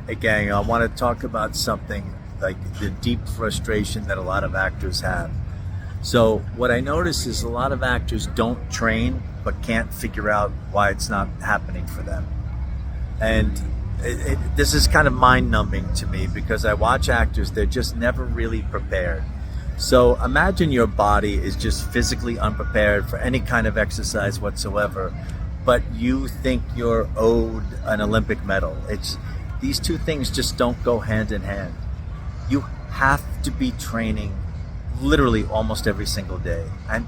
Hey gang, I want to talk about something like the deep frustration that a lot of actors have. So what I notice is a lot of actors don't train but can't figure out why it's not happening for them. And this is kind of mind-numbing to me because I watch actors, they're just never really prepared. So imagine your body is just physically unprepared for any kind of exercise whatsoever, but you think you're owed an Olympic medal. These two things just don't go hand in hand. You have to be training literally almost every single day. And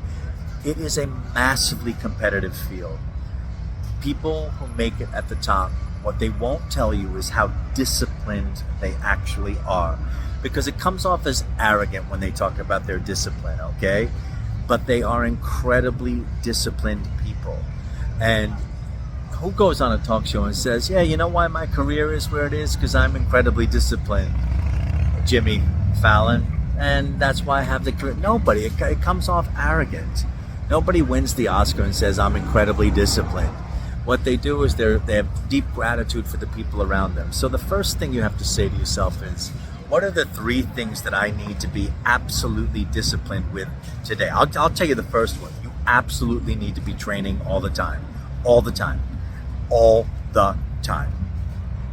it is a massively competitive field. People who make it at the top, what they won't tell you is how disciplined they actually are. Because it comes off as arrogant when they talk about their discipline, okay? But they are incredibly disciplined people. And who goes on a talk show and says, yeah, you know why my career is where it is? Because I'm incredibly disciplined. Jimmy Fallon. And that's why I have the career. Nobody. It comes off arrogant. Nobody wins the Oscar and says, I'm incredibly disciplined. What they do is they have deep gratitude for the people around them. So the first thing you have to say to yourself is, what are the three things that I need to be absolutely disciplined with today? I'll tell you the first one. You absolutely need to be training all the time. All the time. All the time.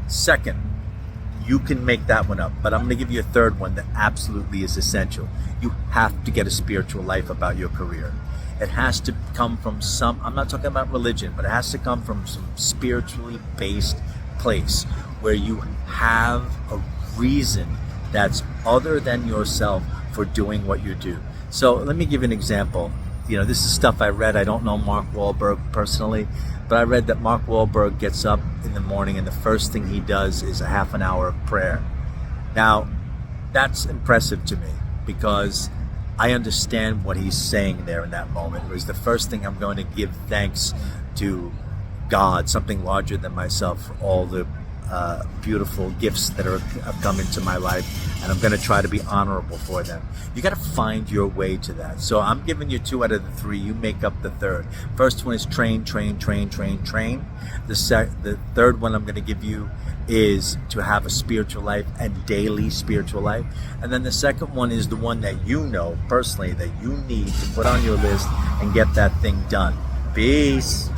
Second, you can make that one up, but I'm going to give you a third one that absolutely is essential. You have to get a spiritual life about your career. It has to come from I'm not talking about religion, but it has to come from some spiritually based place where you have a reason that's other than yourself for doing what you do. So let me give you an example. This is stuff I read. I don't know Mark Wahlberg personally, but I read that Mark Wahlberg gets up in the morning and the first thing he does is a half an hour of prayer. Now, that's impressive to me because I understand what he's saying there in that moment. It was the first thing, I'm going to give thanks to God, something larger than myself, for all the beautiful gifts that have come into my life, and I'm going to try to be honorable for them. You got to find your way to that. So I'm giving you 2 out of the 3. You make up the third. First one is train. The third one I'm going to give you is to have a spiritual life and daily spiritual life. And then the second one is the one that you know personally that you need to put on your list and get that thing done. Peace.